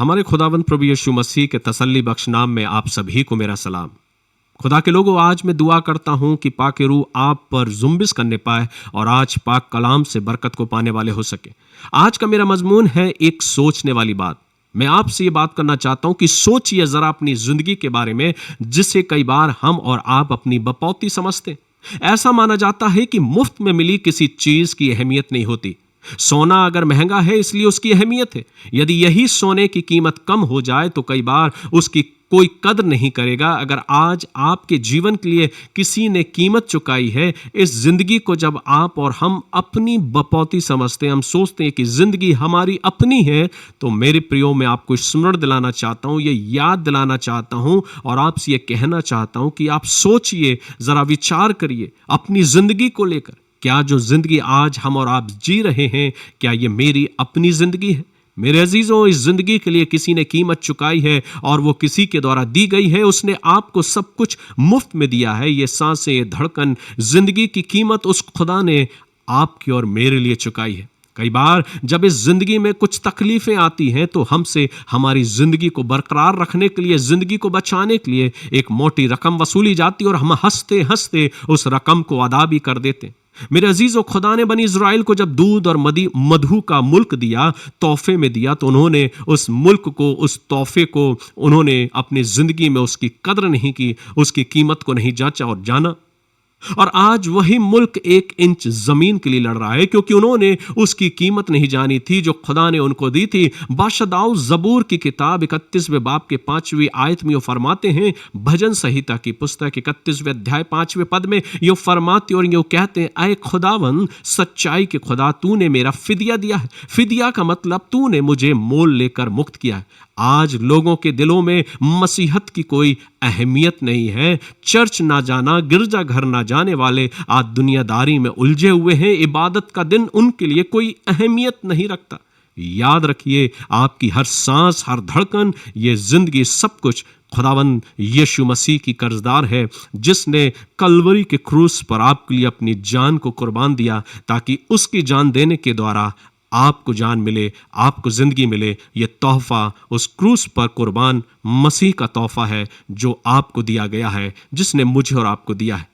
हमारे खुदावंद प्रभु यीशु मसीह के तसल्ली बख्श नाम में आप सभी को मेरा सलाम। खुदा के लोगों, आज मैं दुआ करता हूं कि पाक रूह आप पर जुम्बिश करने पाए और आज पाक कलाम से बरकत को पाने वाले हो सके। आज का मेरा मजमून है एक सोचने वाली बात। मैं आपसे ये बात करना चाहता हूं कि सोचिए जरा अपनी जिंदगी के बारे में, जिसे कई बार हम और आप अपनी बपौती समझते। ऐसा माना जाता है कि मुफ्त में मिली किसी चीज की अहमियत नहीं होती। सोना अगर महंगा है इसलिए उसकी अहमियत है। यदि यही सोने की कीमत कम हो जाए तो कई बार उसकी कोई कदर नहीं करेगा। अगर आज आपके जीवन के लिए किसी ने कीमत चुकाई है, इस जिंदगी को जब आप और हम अपनी बपौती समझते हैं, हम सोचते हैं कि जिंदगी हमारी अपनी है, तो मेरे प्रियो मैं आपको स्मरण दिलाना चाहता हूं, ये याद दिलाना चाहता हूं और आपसे ये कहना चाहता हूं कि आप सोचिए, जरा विचार करिए अपनी जिंदगी को लेकर। क्या जो जिंदगी आज हम और आप जी रहे हैं, क्या ये मेरी अपनी जिंदगी है? मेरे अजीजों, इस जिंदगी के लिए किसी ने कीमत चुकाई है और वो किसी के द्वारा दी गई है। उसने आपको सब कुछ मुफ्त में दिया है। ये सांसें, ये धड़कन, जिंदगी की कीमत उस खुदा ने आपकी और मेरे लिए चुकाई है। कई बार जब इस जिंदगी में कुछ तकलीफें आती हैं तो हमसे हमारी जिंदगी को बरकरार रखने के लिए, जिंदगी को बचाने के लिए एक मोटी रकम वसूली जाती और हम हंसते हंसते उस रकम को अदा भी कर देते। मेरे अजीजों, खुदा ने बनी इज़राइल को जब दूध और मधु का मुल्क दिया, तोहफे में दिया, तो उन्होंने उस मुल्क को, उस तोहफे को उन्होंने अपनी जिंदगी में उसकी कदर नहीं की, उसकी कीमत को नहीं जांचा और जाना। और आज वही मुल्क 1 इंच जमीन के लिए लड़ रहा है क्योंकि उन्होंने उसकी कीमत नहीं जानी थी जो खुदा ने उनको दी थी। बादशाह दाऊद ज़बूर की किताब 31वें बाब के 5वीं आयत में ये फरमाते हैं, भजन संहिता की पुस्तक 31वें अध्याय 5वें पद में ये फरमाते और ये कहते हैं, ऐ खुदावन सच्चाई के खुदा, तूने मेरा फिदिया दिया है। फिदिया का मतलब तूने मुझे मोल लेकर मुक्त किया है। आज लोगों के दिलों में मसीहत की कोई अहमियत नहीं है। चर्च ना जाना, गिरजा घर ना जाने वाले आज दुनियादारी में उलझे हुए हैं। इबादत का दिन उनके लिए कोई अहमियत नहीं रखता। याद रखिए, आपकी हर सांस, हर धड़कन, ये जिंदगी, सब कुछ खुदावंद यीशु मसीह की कर्जदार है, जिसने कलवरी के क्रूस पर आपके लिए अपनी जान को कुर्बान दिया ताकि उसकी जान देने के द्वारा आपको जान मिले, आपको जिंदगी मिले। यह तोहफा उस क्रूस पर कुर्बान मसीह का तोहफा है जो आपको दिया गया है, जिसने मुझे और आपको दिया है।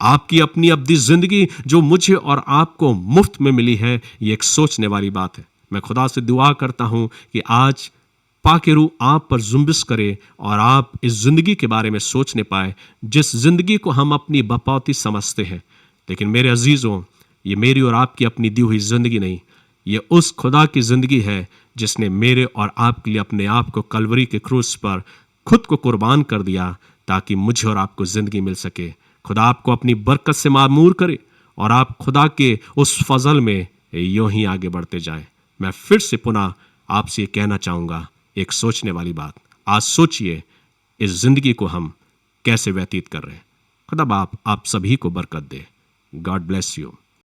आपकी अपनी अब्दी जिंदगी जो मुझे और आपको मुफ्त में मिली है, ये एक सोचने वाली बात है। मैं खुदा से दुआ करता हूं कि आज पाक रूह आप पर जुम्बिश करे और आप इस जिंदगी के बारे में सोचने पाए, जिस जिंदगी को हम अपनी बपौती समझते हैं। लेकिन मेरे अजीजों, ये मेरी और आपकी अपनी दी हुई जिंदगी नहीं, ये उस खुदा की जिंदगी है जिसने मेरे और आपके लिए अपने आप को कलवरी के क्रूस पर खुद को कुर्बान कर दिया ताकि मुझे और आपको जिंदगी मिल सके। खुदा आपको अपनी बरकत से मामूर करे और आप खुदा के उस फजल में यूं ही आगे बढ़ते जाएं। मैं फिर से पुनः आपसे ये कहना चाहूँगा, एक सोचने वाली बात। आज सोचिए, इस जिंदगी को हम कैसे व्यतीत कर रहे हैं। खुदा बाप आप सभी को बरकत दे। God bless you.